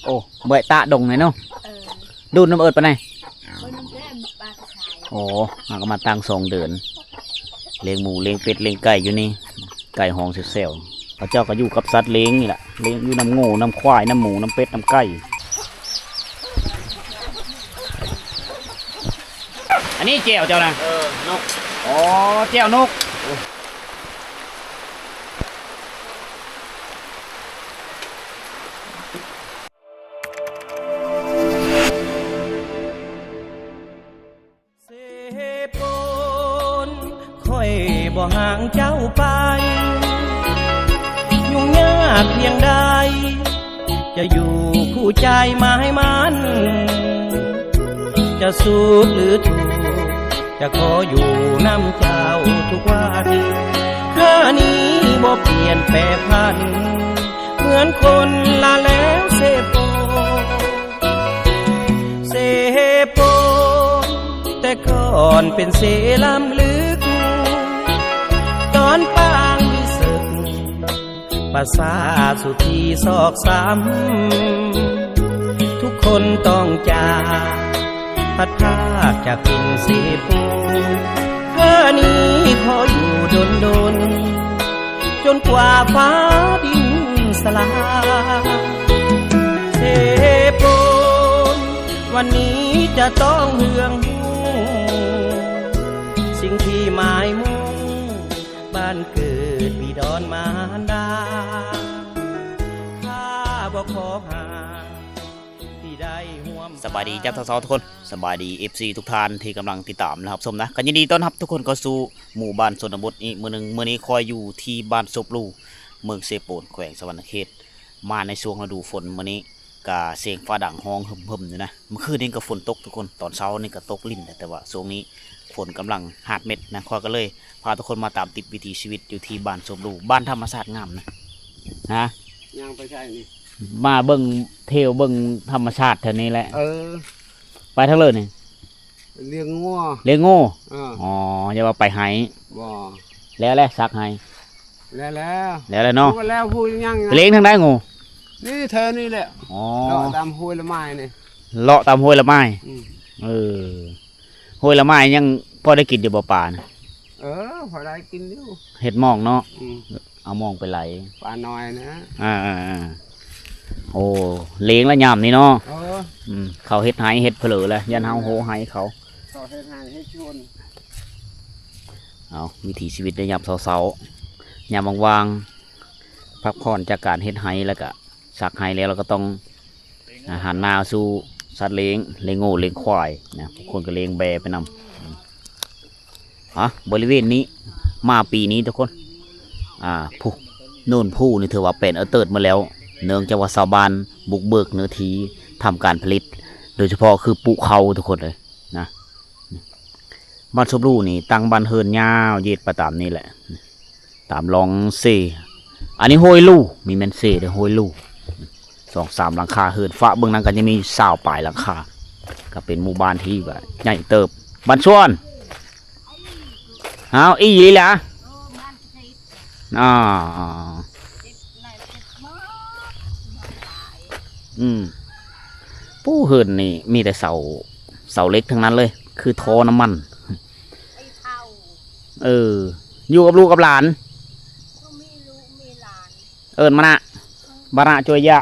โอ้เบยตาดงเลยเนาะ เออ ดูน้ำเอิดปะไง คนน้ำแก้มปลากระชาย โอ้มันก็มาตั้ง2 เดือนเลี้ยงหมูเลี้ยงเป็ดเลี้ยงไก่อยู่นี่ไก่ห้องเซลล์พระเจ้าก็อยู่กับสัตว์เลี้ยงนี่แหละเลี้ยงอยู่น้ำงูน้ำควายน้ำหมูน้ำเป็ดน้ำไก่อันนี้เจียวเจ้านะนกอ๋อเจียวนกค่อยบ่ห่างเจ้าไปยุ่งยากเพียงใดจะอยู่คู่ใจมาให้มันจะสุขหรือทุกข์จะขออยู่น้ำเจ้าทุกวันข้านี้บ่เปลี่ยนแปรพันเหมือนคนลาแล้วเสโปเสโปแต่ก่อนเป็นเสลำลึกตอนปางมีศึกภาษาสุธีซอกซ้ำทุกคนต้องจากพัดพากจากกินเสปูข้านี้ขออยู่ดนจนกว่าฟ้าดินสลายเสปูวันนี้จะต้องเหืองสิ่งที่หมายมุ่งบ้านเกิดบิดรมารดาข้าบ่ขอหาที่ได้ห่วม สบายดีจ้าสาวๆทุกคนสบายดี FC ทุกท่านที่กำลังติดตามนะครับชมนะกันยินดีต้อนรับทุกคนเข้าสู่หมู่บ้านชนบทอีกมื้อนึงมื้อนี้คอยอยู่ที่บ้านศพลูเมืองเซโปนแขวงสวรรณเขตมาในช่วงฤดูฝนมื้อนี้กะเสียงฟ้าดังห้องหึมๆอยู่นะเมื่อคืนนี้ก็ฝนตกทุกคนตอนเช้านี่ก็ตกลิ่นแต่ว่าช่วงนี้ฝนกำลังหาดเม็ดนะคอยก็เลยพาทุกคนมาตามติดวิถีชีวิตอยู่ที่บ้านศพลูบ้านธรรมชาติงามนะยังไปใช่นี่มาเบิ่งเที่ยวเบิ่งธรรมชาติแถวนี้แหละไปทั้งเลยนี่เลี้ยงงัวเลี้ยงโง่อ๋ออย่าว่าไปไห้บ่แล้วซักไห้แล้วเนาะแล้วพูดยังเลี้ยงทางได้งูนี่เธอนี่แหละอ๋อเลาะตามห้วยละไม้นี่เลาะตามห้วยละไม้ห้วยละไม้ยังพอได้กินอยู่บ่ป่านะพอได้กินอยู่เห็ดมองเนาะเอามองไปไหลปลาน้อยนะโอ้เลี้ยงแล้วยามนี่เนาะเขาเฮ็ดหายเฮ็ดเผลอเลยยันเฮาโหหายเขาเฮ็ดหายเฮ็ดชวนเอาวิถีชีวิตในยามเช้าๆยามว่างๆพักผ่อนจากการเฮ็ดหายแล้วก็สักหายแล้วเราก็ต้องหันหน้าสู่สัตว์เลี้ยงโง่เลี้ยงควายนะคนก็เลี้ยงแบะไปนำบริเวณนี้มาปีนี้ทุกคนผู้โน่นผู้นี่ถือว่าเป็นเติร์ดมาแล้วเนื่องจากว่าชาวบ้านบุกเบิกเนื้อที่ทำการผลิตโดยเฉพาะคือปลูกเขาทุกคนเลยนะบ้านศพลูนี่ตั้งบ้านเฮินยาวเย็ดประตามนี่แหละตามลองเซอันนี้ห้วยลู่มีแมนเซ่ด้วยห้วยลู่2-3 หลังคาเฮินฟ้าเบื้องนั้นก็จะมี20 ปลายหลังคาก็เป็นหมู่บ้านที่แบบใหญ่เติบบ้านชวนเอาอีหลีล่ะผู้เฮินนี่มีแต่เสาเล็กทั้งนั้นเลยคือท่อน้ำมันอยู่กับลูกกับหลานเอิญมานะบาระช่วยยะ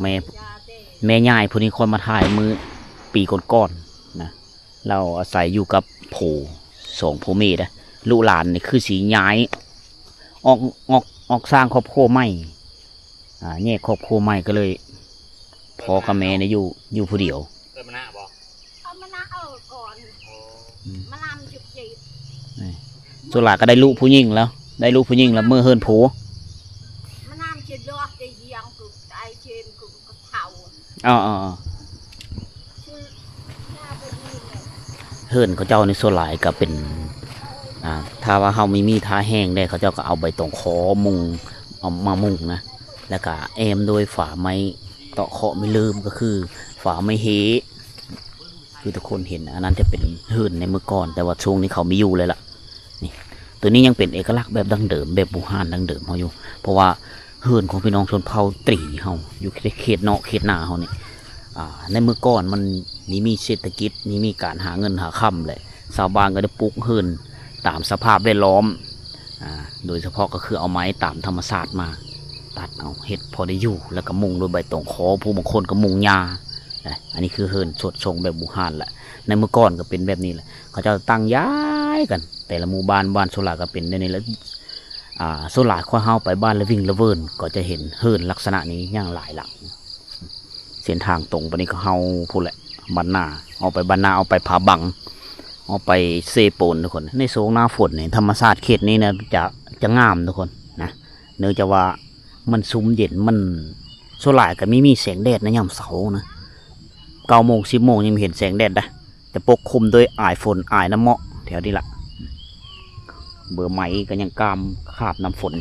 แม่ยายผู้นี้คนมาถ่ายมือปีก่อนๆนะเราอาศัยอยู่กับ2 พ่อแม่นะลูกหลานนี่คือสีย้ายออกสร้างครอบครัวใหม่แยกครอบครัวใหม่ก็เลยพ่อกับแม่เนี่ยอยู่ผู้เดียวมานะบอกมานะก่อนมาลำจุกจิส่วนหลานก็ได้ลูกผู้หญิงแล้วเมื่อเฮินผัวมาน้ำเช็ดดอกจะเยียงกุกไอเชนกุกกระเทาเฮินเขาเจ้าในส่วนหลายก็เป็นถ้าว่าเขาไม่มีท่าแห้งได้เขาเจ้าก็เอาใบตองคอมุงเอามามุงนะแล้วก็แอมโดยฝาไม้เตาะเคาะไม่ลืมก็คือฝาไม้เฮคือทุกคนเห็นอันนั้นจะเป็นเฮินในเมื่อก่อนแต่ว่าช่วงนี้เขาไม่อยู่เลยล่ะนี่ ตัวนี้ยังเป็นเอกลักษณ์แบบดั้งเดิมแบบบูฮานดั้งเดิมเขาอยู่เพราะว่าเฮือนของพี่น้องชนเผ่าตรีเขาอยู่ในเขตเนาะเขตนาเขาเนี่ยในเมื่อก่อนมันมีเศรษฐกิจมีการหาเงินหาค่ำเลยชาวบ้านก็ได้ปลูกเฮือนตามสภาพแวดล้อมโดยเฉพาะก็คือเอาไม้ตามธรรมชาติมาตัดเอาเห็ดพอได้อยู่แล้วก็มุงด้วยใบตองขอผู้บางคนก็มุงหญ้าอันนี้คือเฮือนชดชงแบบบูฮานแหละในเมื่อก่อนก็เป็นแบบนี้แหละเขาจะตั้งย้ายกันแต่ละหมู่บ้านโซลาก็เป็นในนี้แล้วโซลาข้อเฮาไปบ้านละวิ่งละเวินก็จะเห็นเฮือนลักษณะนี้อย่างหลายหลังเส้นทางตรงไปนี้ก็เฮาพูดแหละบ้านนาเอาไปบ้านนาเอาไปผาบังเอาไปเซโปนทุกคนในโซนหน้าฝนเนี่ยธรรมชาติเขตนี้นะจะงามทุกคนนะเนื่องจากว่ามันซุ้มเย็นมันโซลาก็มีแสงแดดในยามเสาร์นะ9 โมง 10 โมงยังเห็นแสงแดดนะจะปกคลุมด้วยอ้ายฝนอ้ายน้ำเมาะแถวนี้ละเบอร์ไม้ก็ยังกามคาบน้ำฝน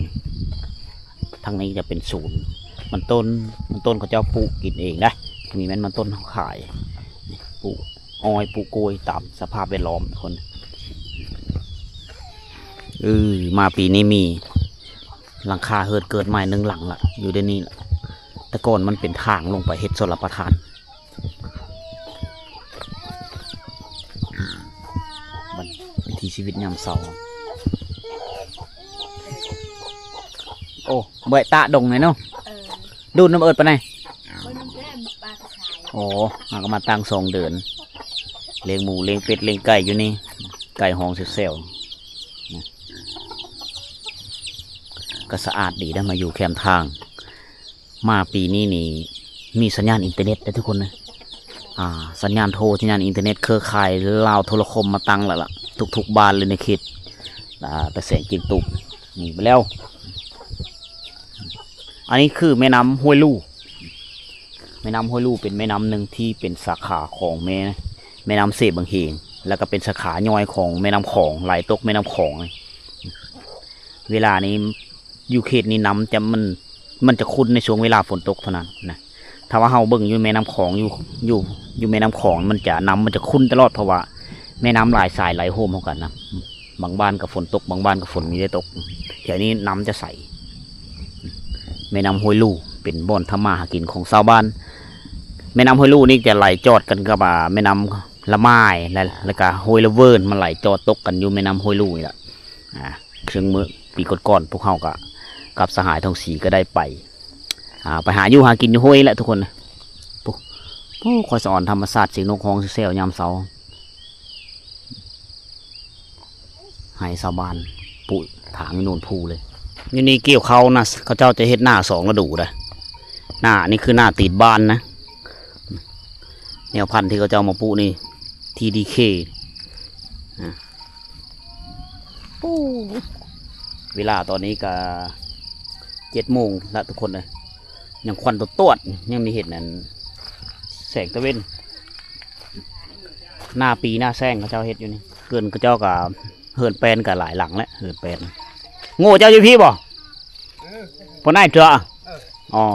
ทางนี้จะเป็นศูนย์มันต้นเขาเจ้าปลูกกินเองได้มีแม้มันต้นเขาขายปลูกอ้อยปลูกกล้วยตามสภาพแวดล้อมคนมาปีนี้มีหลังคาเฮิดเกิดใหม่1 หลังละอยู่ในนี้ละแต่ก่อนมันเป็นทางลงไปเฮ็ดชลประทานวิถีชีวิตยามเช้าโอ้เบยตาดงเลยเนาะดูน้ำเอิดไปไหนโอ้หากมาตั้ง2 เดือนเลี้ยงหมูเลี้ยงเป็ดเลี้ยงไก่อยู่นี่ไก่ห้องเซลก็สะอาดดีได้มาอยู่แคมทางมาปีนี้นี่มีสัญญาณอินเทอร์เน็ตได้ทุกคนนะสัญญาณโทรสัญญาณอินเทอร์เน็ตเครือข่ายลาวโทรคมมาตั้งแล้วล่ะทุกบ้านเลยในเขตแต่แสงกินตุกนี่ไปแล้วอันนี้คือแม่น้ำห้วยลู่แม่น้ำห้วยลู่เป็นแม่น้ำหนึ่งที่เป็นสาขาของแม่น้ำเสบางเฮงแล้วก็เป็นสาขาย่อยของแม่น้ำของไหลตกแม่น้ำของเวลานี้อยู่เขตนี้น้ำมันจะคุ้นในช่วงเวลาฝนตกเท่านั้นนะถ้าว่าเฮาเบิ่งอยู่แม่น้ำของอยู่แม่น้ำของมันจะคุ้นตลอดเพราะว่าแม่น้ำหลายสายไหลโฮมเท่ากันนะบางบ้านกับฝนตกบางบ้านกับฝนมีได้ตกแถวนี้น้ำจะใสแม่น้ำห้วยลู่เป็นบ่อนทำมาหากินของชาวบ้านแม่น้ำห้วยลู่นี่จะไหลจอดกันกับแม่น้ำละไม้แล้วก็ห้วยละเวิร์นมันไหลจอดตกกันอยู่แม่น้ำห้วยลู่นี่แหละซึ่งเมื่อปีก่อนพวกเขากับสหายทองศรีก็ได้ไปหาอยู่หากินอยู่ห้วยแหละทุกคนนะคอยสอนธรรมศาสตร์เสียงนกฮ้องเซลยามเสาให้ชาวบ้านปุยถางโนนภูเลยนี่เกี่ยวเขานะเขาเจ้าจะเฮ็ดหน้า2 ฤดูเลยหน้านี่คือหน้าติดบ้านนะแนวพันธุ์ที่เขาเจ้ามาปุนี่ TDK เวลาตอนนี้ก็7 โมงแล้วทุกคนเลยยังควันตัวยังมีเห็ดนั่นแสงตะเวนหน้าปีหน้าแซงเขาเจ้าเห็ดอยู่นี่เกินเขาเจ้ากับเหินแปลนกับหลายหลังแล้วเหินแปลนโง่เจ้าอยู่พี่บ่พอได้เจาะอ๋อ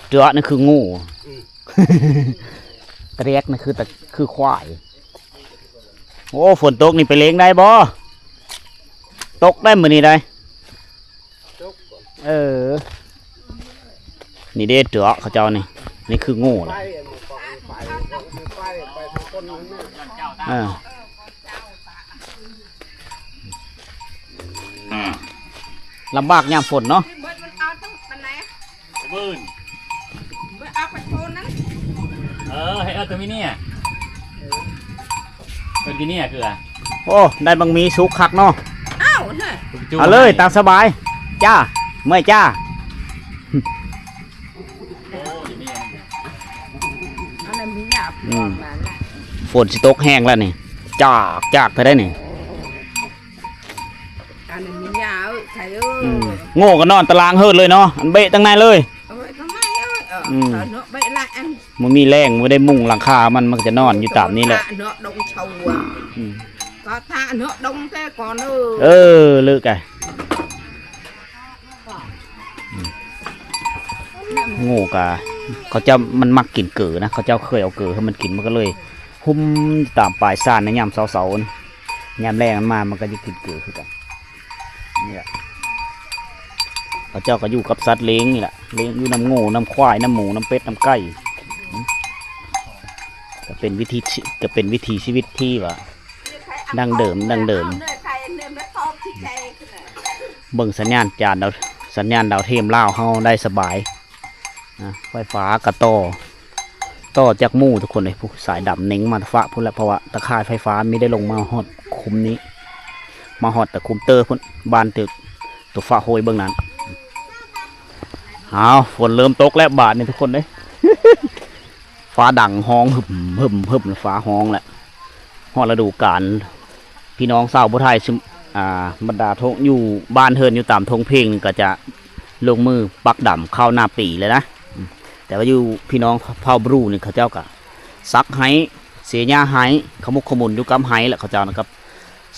เจาะนั่นคือโง่ตะเรียกนั่นคือควายโอ้ฝนตกนี่ไปเลี้ยงได้บ่ตกได้มื้อนี้ได้นี่เด็ดเจาะเขาเจ้านี่คือโง่เลยลำบากยามฝนเนาะให้เอาตัวนี้ตัวนี้คือโอ้ได้บางมีสุกคักเนาะเอาเลยตามสบายจ้าเมื่อยจ้าฝนสิตกแห้งแล้วนี่จากไปได้นี่โง่กันนอนตารางเฮิดเลยเนาะอันเบะตั้งในเลยมันมีแรงไม่ได้มุงหลังคามันจะนอนอยู่ตามนี้แหละก็ท่าเนาะดงแต่ก่อนเลิกไงโง่กะเขาจะมันมักกินเกลือนะเขาเจ้าเคยเอาเกลือให้มันกินมันก็เลยหุ้มตามปลายซ่านในยามเสาๆ ยามแรงมันมามันก็จะกินเกลือคือกันนี่แหละเขาเจ้าก็อยู่กับสัตว์เลี้ยงนี่แหละเลี้ยงอยู่น้ำงูน้ำควายน้ำหมูน้ำเป็ดน้ำไก่ก็เป็นวิธีชีวิตที่ว่าดังเดิมเบิ่งสัญญาณดาวเทียมลาวเฮาได้สบายนะไฟฟ้ากระต่อจากหมู่ทุกคนเลยผู้สายดำเน่งมาฟ้าพุ่นละเพราะว่าตะข่ายไฟฟ้าไม่ได้ลงมาฮอดคุมนี้มาฮอดแต่คุมเตอร์พุ่นบานตึกตัวฟ้าโหยเบื้องนั้นเอาฝนเริ่มตกแล้วบาดนี่ทุกคนเลย ฟ้าดังห้องหึมฟ้าห้องแหละฮอดฤดูกาลพี่น้องชาวผู้ไทยบรรดาทงอยู่บ้านเฮินอยู่ตามทงเพลงก็จะลงมือปักดำเข้าหน้าปีเลยนะแต่ว่าอยู่พี่น้องเผ่าบรูนี่เขาเจ้าก็ซักไห้เสียหญ้าไห้ขมุกขมุนอยู่กำไห้แหละเขาเจ้านะครับ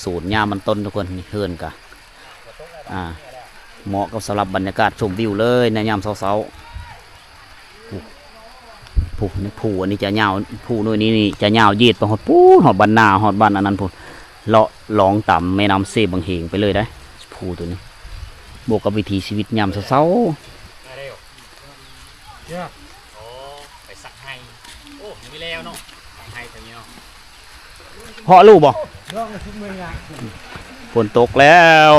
สูตรหญ้ามันต้นทุกคนนี่เฮินกะเหมาะกับสำหรับบรรยากาศชมวิวเลยในยามเช้าผู้นี่ผู้อันนี้จะยาวผู้นู่นนี่จะยาวยืดไปหอดปูหอดบานนาหอดบานอันนั้นพูนเลาะลองต่ำแม่น้ำเซบังเหงไปเลยได้ผู้ตัวนี้บวกกับวิถีชีวิตยามเช้าไปสักให้โอ้ยังไม่แล้วเนาะสักให้ตรงนี้เนาะเหาะลูกบ่ฝนตกแล้ว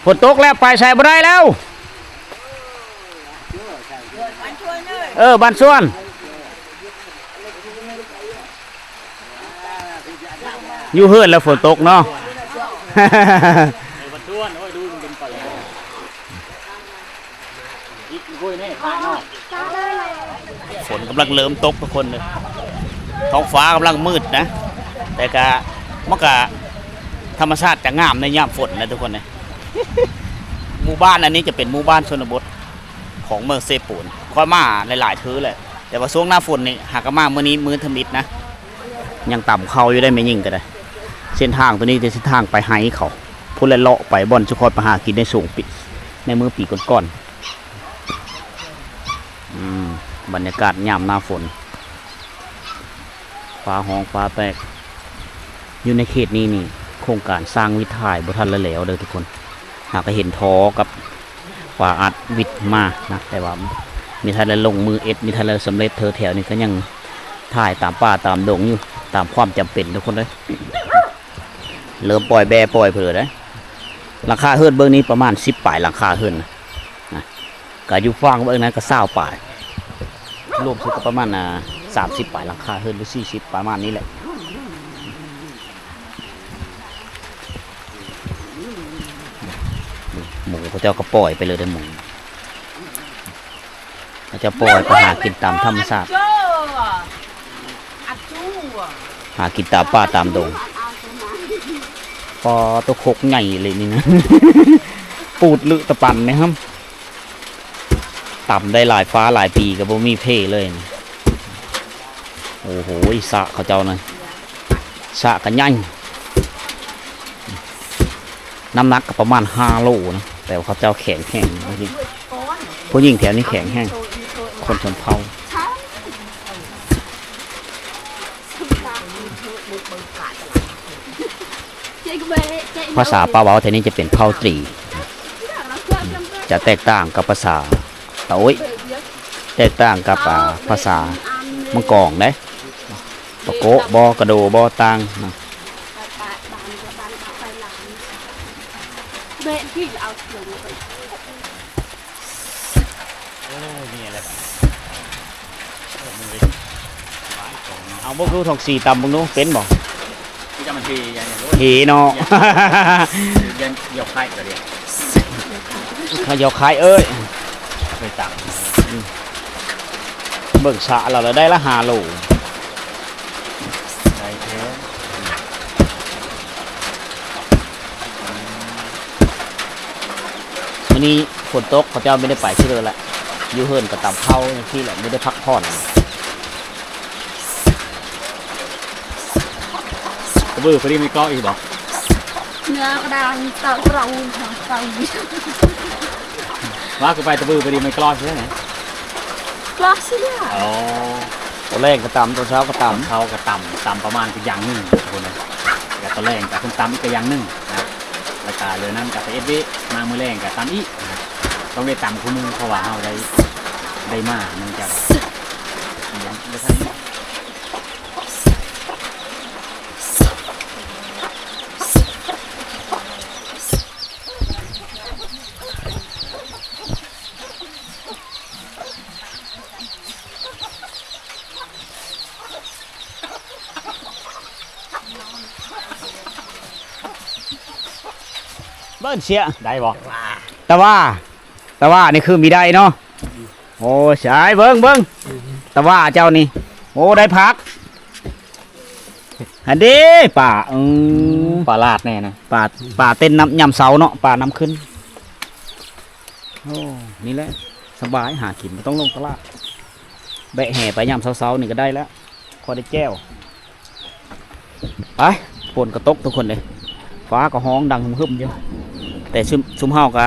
ฝนตกแล้วไปใส่บ่ได้แล้วบ้านส่วนอยู่เฮือนแล้วฝนตกเนาะบันท้วนโอ้ยดูมันเป็นไปอีกกุ้ยนี่ตายเนาะฝนกำลังเริ่มตกทุกคนเลยท้องฟ้ากำลังมืดนะแต่กะมันกะธรรมชาติจะงามในยามฝนนะทุกคนนะหมู่บ้านอันนี้จะเป็นหมู่บ้านชนบทของเมืองเซปูนค่อยมาหลายๆทื่อเลยแต่ว่าช่วงหน้าฝนนี่หากมาเมื่อนี้มื้อทมิดนะยังต่ำเขาอยู่ได้ไม่ยิ่งก็ได้เส้นทางตัวนี้จะเส้นทางไปไฮเขาพุ่นและเลาะไปบอนชุกรไปหากินในสูงปีในมือปีก่อนบรรยากาศยามหน้าฝนฟ้าห้องฟ้าแตกอยู่ในเขตนี้นี่โครงการสร้างวิทายบุทันละแล้วเลยทุกคนหากเห็นท้อกับฟ้าอัดวิทมานะแต่ว่ามีทันละลงมือมีทันละสำเร็จเธอแถวนี้ก็ยังถ่ายตามป่าตามดงอยู่ตามความจำเป็นทุกคนเลยเริ่มปล่อยแบปล่อยเผื่อได้ราคาเฮิร์นเบื้องนี้ประมาณ10 ป่ายราคาเฮิร์นนะกาอยู่ฟังเบื้องนั้นก็20 ป่ายรวมสุดก็ประมาณ30 ป่ายราคาเฮิร์นหรือ40ประมาณนี้แหละหมูเขาเจ้าก็ปล่อยไปเลยได้หมูเขาจะปล่อยไปหากินตามธรรมชาติหากินตามป่าตามดงพอตัวโคกใหญ่เลยนี่นะ ปูดลึตะปันนะครับต่ำได้หลายฟ้าหลายปีกับบ่มีเพ่เลยโอ้โหสะเขาเจ้านะสะกันใหญ่น้ำหนักก็ประมาณ5 โลนะแต่เขาเจ้าแข็งแห้งผู้หญิงแถวนี้แข็งแห้งคนชนเผ่าภาษาป่าเว้าแถวนี้จะเป็นเผ่าตรีจะแตกต่างกับภาษาตะโอ้ยแตกต่างกับภาษามังกรได้ปะโกะบอกระโดบอตังนะเอาพวกรู้ทองสีตำพวกนู้นเป็นบ่ที่จะมันทีอย่างเฮเนาะยันหยกไข่ตัวเดียวขยอกขายเอ้ยไปตักเบิ่งสะเราได้ละ5 โลได้เท่วันนี้ฝนตกเขาเจ้าไม่ได้ไปที่เลยแหละอยู่เฮิร์นกับตับเข้าที่แหละไม่ได้พักผ่อนกระบือพอดีมีก้ออีกบอกเนื้อกระดานเต่าเราเต่าว่าก็ไปตะบือพอดีไม่กล้อใช่ไหม Kelasnya. อ๋อ ตัวแรกก็ตำตัวเช้าก็ต เขาก็ต่ำประมาณก็อย่างหนึงทุกคนเลยแล้วตัวแรงกับเพิ่นต่ำอีกก็อย่างหนึงนะแล้วก็เรือนั้นกับไปเอฟวีมามือแรงกับต่ำอีกนะต้องได้ต่ำคู่มือเพราะว่าเราได้มากเนื่องจากอย่างเดี๋ยวท่านนี้ ำเบิ้ลเสีย ได้บ่ แต่ว่านี่คือมีได้เนาะโอ้ใช่เบิ้งแต่ว่าเจ้านี่โอ้ได้พักอันนี้ป่าปลาลาดแน่นะ ป่าเต้นน้ำยำเสาเนาะป่าน้ำขึ้นโอ้นี่แหละสบายหากินไม่ต้องลงตลาดแบะแห่ไปยำเสาๆนี่ก็ได้แล้วพอได้แก้วไปฝนกระตกทุกคนเลยฟ้าก็ห้องดังหึ่มๆอยู่แต่ซุ่มเฮากะ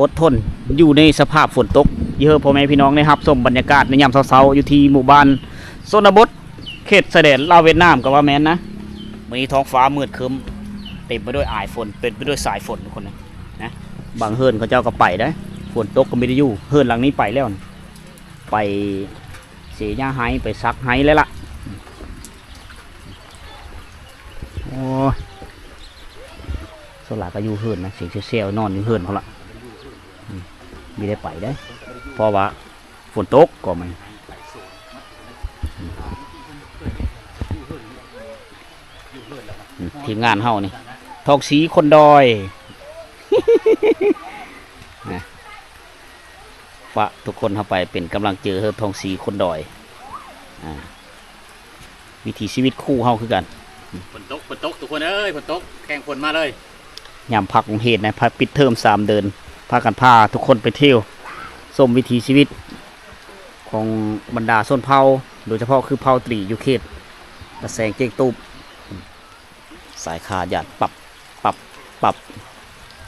อดทนอยู่ในสภาพฝนตกเยอะพ่อแม่พี่น้องนะครับชมบรรยากาศในยามเช้าๆอยู่ที่หมู่บ้านโซนบดเขตเสด็จลาวเวียดนามกับว่าแมนนะวันนี้ท้องฟ้ามืดครึ้มเต็มไปด้วยอายฝนเป็นไปด้วยสายฝนทุกคนนะบางเฮิร์นเขาเจ้าก็ไปได้ฝนตกก็ไม่ได้อยู่เฮิร์นหลังนี้ไปแล้วนะไปเสียหญ้าไห้ไปซักไห้แล้วล่ะโอ้สลาก็อยู่เฮิร์นนะเสียงเซลนอนอยู่เฮิร์นเขาละไม่ได้ไปได้เพราะว่าฝนตกก็ไม่ทีมงานเฮานี่ทองสีคนดอย นะฝากทุกคนเข้าไปเป็นกำลังเจอเฮอทองสีคนดอยวิถีชีวิตคู่เฮาคือกัน ฝนตกทุกคนเอ้ยฝนตกแข่งฝนมาเลย ยามพักของเหตุนะพักปิดเทอม3 เดือนพากันพาทุกคนไปเที่ยวชมวิถีชีวิตของบรรดาชนเผ่าโดยเฉพาะคือเผ่าตรีอยู่เขตตะแสงเจงตูบสายขาหยาดปรับ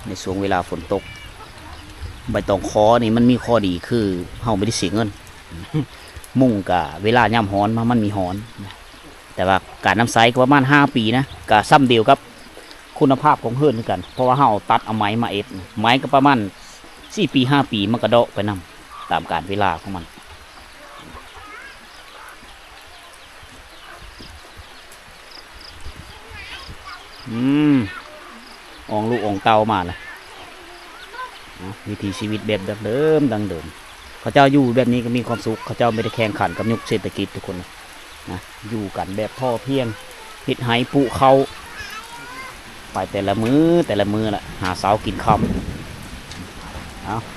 ในช่วงเวลาฝนตกใบตองคอนี่มันมีข้อดีคือเฮาไม่ได้เสียเงิน มุ่งกะเวลาย่ำฮ้อนมันมีฮ้อนแต่ว่าการน้ำใสก็ประมาณ5 ปีนะกะซ้ำเดียวกับคุณภาพของเฮือนคือกันเพราะว่าเฮาตัดเอาไม้มาเอ็ดไม้ก็ประมาณ4 ปี 5 ปีมันกระเดาะไปนำตามการเวลาของมันอองลูกอองเตามาเลยวิถีชีวิตแบบเดิมดังเดิมเขาเจ้าอยู่แบบนี้ก็มีความสุขเขาเจ้าไม่ได้แข่งขันกับยุคเศรษฐกิจทุกคนนะอยู่กันแบบพ่อเพียงเฮ็ดไหปุเขาไปแต่ละมือแหละหาเสากินคำ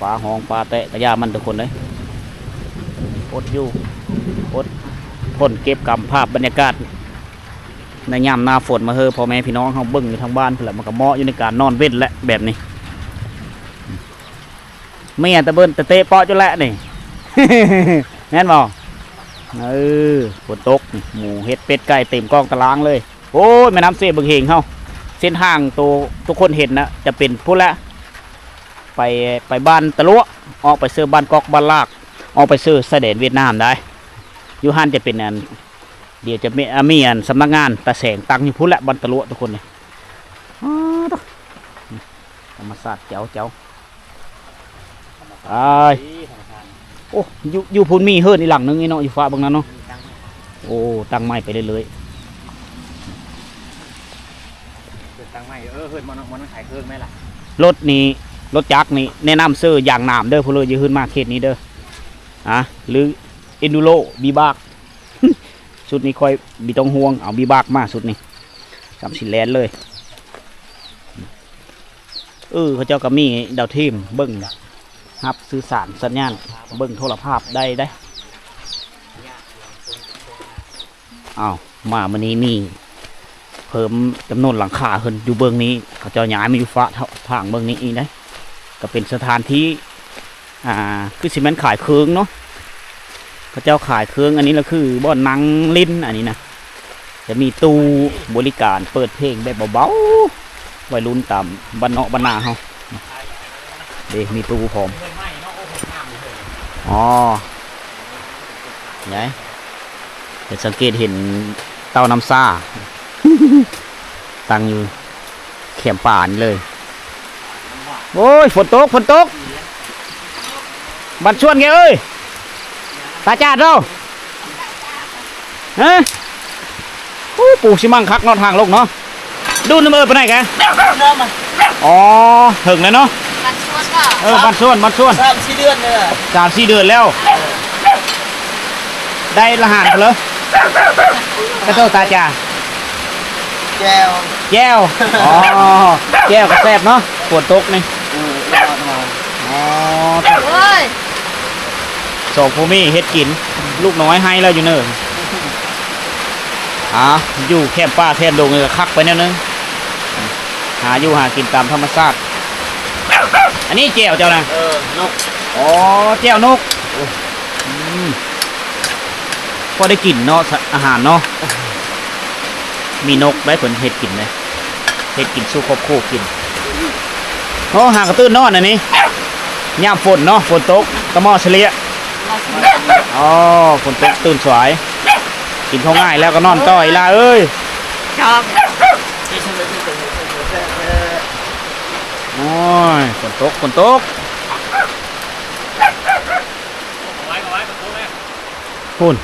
ปลาหองปลาเตะกระยามันทุกคนเลยอดอยู่อดทนเก็บกำภาพบรรยากาศในยามหน้าฝนมาเฮอพ่อแม่พี่น้องเขาเบิ้งอยู่ทางบ้านเพื่อมันก็เหมาะอยู่ในการนอนเว้นและแบบนี้ไม่ตะเบิ้นตะเตะเปาะจนแหละนี่ แน่นบ่ฝนตกหมูเห็ดเป็ดไก่เต็มกองตารางเลยโอ้ยแม่น้ำเสียบึงเหงเขาเส้นทางตัวทุกคนเห็นนะจะเป็นพูดละไปบ้านตะลุออกไปเสื้อบ้านกอกบ้านลากออกไปเสื้อเสด็จเวียดนามได้ยูฮันจะเป็นอันเดี๋ยวจะมีอันสำนักงานตะแสงตั้งอยู่พูดละบ้านตะลุทุกคนเลยธรรมศาสตร์เจ้าโอ้อยู่พูนมีเฮิร์นอีหลังนึงนี่เนาะอยู่ฟ้าบางนั้นเนาะโอ้ตั้งไม้ไปเรื่อยตั้งไม่เฮิร์นมันขายเครื่องไหมล่ะรถนี้รถจักรนี่แนะนำซื้ออย่างหนามเด้อพูดเลยยืนมาเขตนี้เด้อหรืออินดูโรบีบาก ชุดนี้ค่อยบีต้องห่วงเอาบีบากมาชุดนี้จำสิแลนเลยเขาเจ้าก็มีดาวเทียมเบิ้งครับสื่อสารสัญญาณเบิ้งโทรภาพได้มาวันนี้มีเพิ่มจำนวนหลังคาขึ้นอยู่เบื้องนี้เขาเจ้าย้ายมาอยู่ฟ้าทางเบื้องนี้อีกนะก็เป็นสถานที่คือสิมันขายเครื่องเนาะเขาเจ้าขายเครื่องอันนี้แล้วคือบ่อนนังลิ้นอันนี้นะจะมีตู้บริการเปิดเพลงแบบเบาๆวัยรุ่นตามบ้านเนาะบ้านนาเฮามีตู้พร้อม ไงเดี๋ยวสังเกตเห็นเต้าน้ำซ่า ตั้งอยู่แคมป่านี่เลยโอ้ยฝนตกบัดชวนแกเอ้ยตาจาดเราฮะโอ้ปู่ชิมังคักนอนทางลงเนาะดูน้ำเออไปไหนแกอ๋อถึงแล้วเนาะ บันชวนก็ บ้านส่วน3-4 เดือนเลย3-4 เดือนแล้ว ได้ละหานกันเลยกระโตตาจ่าแก้วอ๋อแก้วก็แซ่บเนาะฝนตกนี่อ๋อ เฮ้ย สองภูมิเฮ็ดกินลูกน้อยให้แล้วอยู่เนิ่นอยู่แคบป้าแคบดงเลยก็คักไปแนวนึงหาอยู่หากินตามธรรมชาติอันนี้แก้วเจ้านะนกอ๋อแก้วนกพอได้กินเนาะอาหารเนาะมีนกได้ผลเห็ดกินเลยเห็ดกินสู้ครบคู่กินโอ้หากระตื้นนอนอันนี้ย่ามฝนเนาะฝนตกตะมอเฉลี่ยอ๋อฝนตกตื่นสวยกินเขาง่ายแล้วก็นอนต่อยล่ะเอ้ย ชอบ โอ้ยฝนตกพุ่น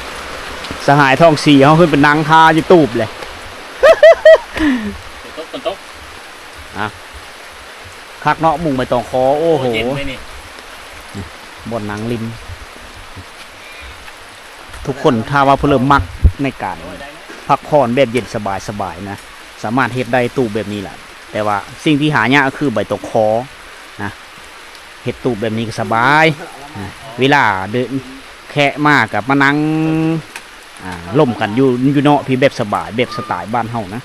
สหายทองสีเขาขึ้นเป็นนางคาอยู่ตูบเลยฝนตกคักเนาะมุงไปตองคอโอ้โห เย็นไหมนี่ บนหนังริมทุกคนถ้าว่าเพิ่มมักในการพักผ่อนแบบเย็นสบายนะสามารถเฮ็ดได้ตูบแบบนี้แหละแต่ว่าสิ่งที่หายากก็คือใบตองคอนะเฮ็ดตูบแบบนี้ก็สบายนะเวลาเดินแค่มากกับมานั่งล่มกันอยู่เนาะพี่แบบสบายแบบสไตล์บ้านเฮานะ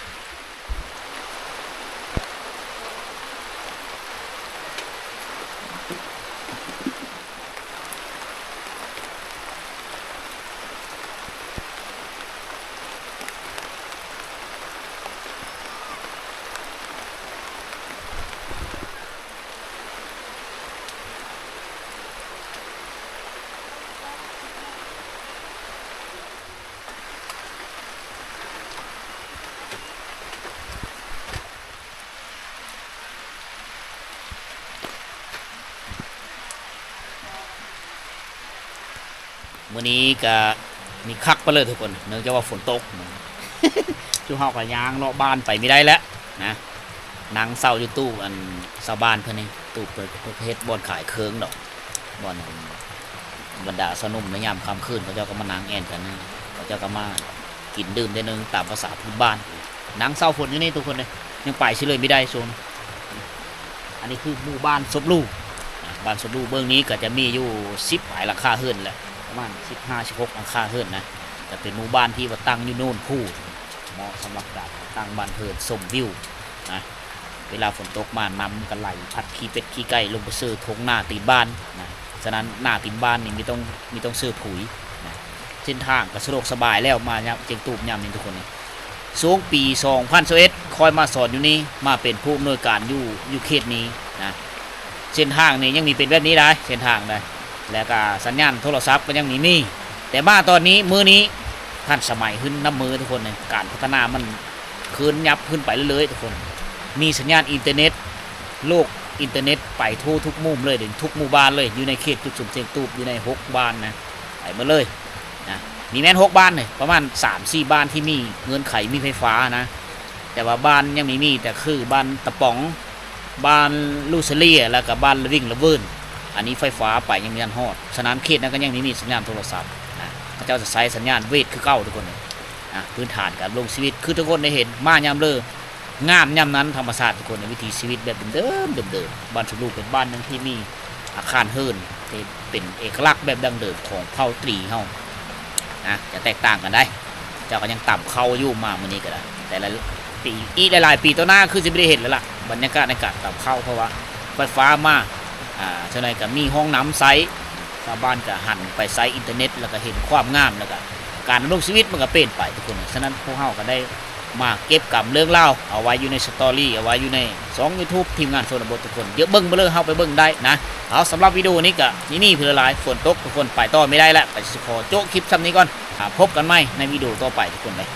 วันนี้ก็มีคักไปเลยทุกคนเนื่องจากว่าฝนตกจู่เฮาก็ย่างเลาะบ้านไปไม่ได้แล้วนะนางเศร้าอยู่ตู้อันชาวบ้านเพิ่นนี่ตู้เปิดประเภทบ่อนขายเครื่องดอกบ่อนบรรดาสนุ่มในยามค่ำคืนเขาเจ้าก็มานั่งแอนกันนะเขาเจ้าก็มากินดื่มได้นึงตามภาษาพื้นบ้านนางเศร้าฝนอยู่นี่ทุกคนเลยยังไปเฉยไม่ได้โซนอันนี้คือหมู่บ้านซบลูบ้านซบลูเบื้องนี้ก็จะมีอยู่10หลายราคาเฮือนแหละประมาณ15-16หลังคาเฮือนนะแต่เป็นหมู่บ้านที่ว่าตั้งอยู่โน่นผู้เหมาะสำหรับการตั้งบ้านเพินชมวิวนะเวลาฝนตกมานำกันไหลพัดขี้เป็ดขี้ไก่ลงไปซื้อทงหน้าตีบ้านนะฉะนั้นหน้าตีบ้านนี่ไม่ต้องซื้อปุ๋ยนะเส้นทางก็สะดวกสบายแล้วมาเจียงตูบยามนี้ทุกคนนี่ช่วงปี2021คอยมาสอนอยู่นี่มาเป็นผู้อำนวยการอยู่เขตนี้นะเส้นทางนี่ยังมีเป็นแบบนี้ได้เส้นทางได้แล้วก็สัญญาณโทรศัพท์ก็ยังมีแต่มาตอนนี้มือนี้ท่านสมัยขึ้นน้ำมือทุกคนเนี่ยการพัฒนามันขึ้นยับขึ้นไปเรื่อยๆทุกคนมีสัญญาณอินเทอร์เน็ตโลกอินเทอร์เน็ตไปทั่วทุกมุมเลยถึงทุกหมู่บ้านเลยอยู่ในเขตจุดสุ่มเสียงตูบอยู่ใน6บ้านนะไปหมดเลยนะมีแม่น6บ้านเลยประมาณ 3-4 บ้านที่มีเงื่อนไขมีไฟฟ้านะแต่ว่าบ้านยังมีแต่คือบ้านตะป๋องบ้านลูเซเลียแล้วก็บ้านวิ่งละเวิร์นอันนี้ไฟฟ้าไปยังมีอันฮอดฉะนั้นเขตนั้นก็ยังมีสัญญาณโทรศัพท์นะพระเจ้าจะใช้สัญญาณเวทคือเก้าทุกคนนะพื้นฐานการลงชีวิตคือทุกคนได้เห็นมายามเลยงามยามนั้นธรรมชาติทุกคนในวิถีชีวิตแบบเดิมบ้านสุลูกเป็นบ้านนึงที่มีอาคารเฮิร์นเป็นเอกลักษณ์แบบดั้งเดิมของเผ่าตรีเฮานะจะแตกต่างกันได้เจ้าก็ยังต่ำเข้าอยู่มาเมื่อนี้ก็ได้แต่ละปีอีกหลายๆปีต่อหน้าคือจะไม่ได้เห็นแล้วล่ะบรรยากาศในการต่ำเข้าเพราะว่าไฟฟ้ามาฉะนั้นก็มีห้องน้ำไซส์ชาวบ้านก็หันไปไซส์อินเทอร์เน็ตแล้วก็เห็นความงามแล้วก็การดำรงชีวิตมันก็เปลี่ยนไปทุกคนฉะนั้นพวกเฮาก็ได้ มาเก็บกับเรื่องเล่าเอาไว้อยู่ในสตอรี่เอาไว้อยู่ใน2 YouTube ทีมงานโซนบททุกคนเดี๋ยวเบิ่งไปเลยเฮาไปเบิ่งได้นะเอาสำหรับวิดีโอนี้ก็นี่เพื่อหลายฝนตกทุกคนไปต่อไม่ได้แล้วไปสิขอโจ๊กคลิปซ้ำนี้ก่อนพบกันใหม่ในวิดีโอต่อไปทุกคนเลย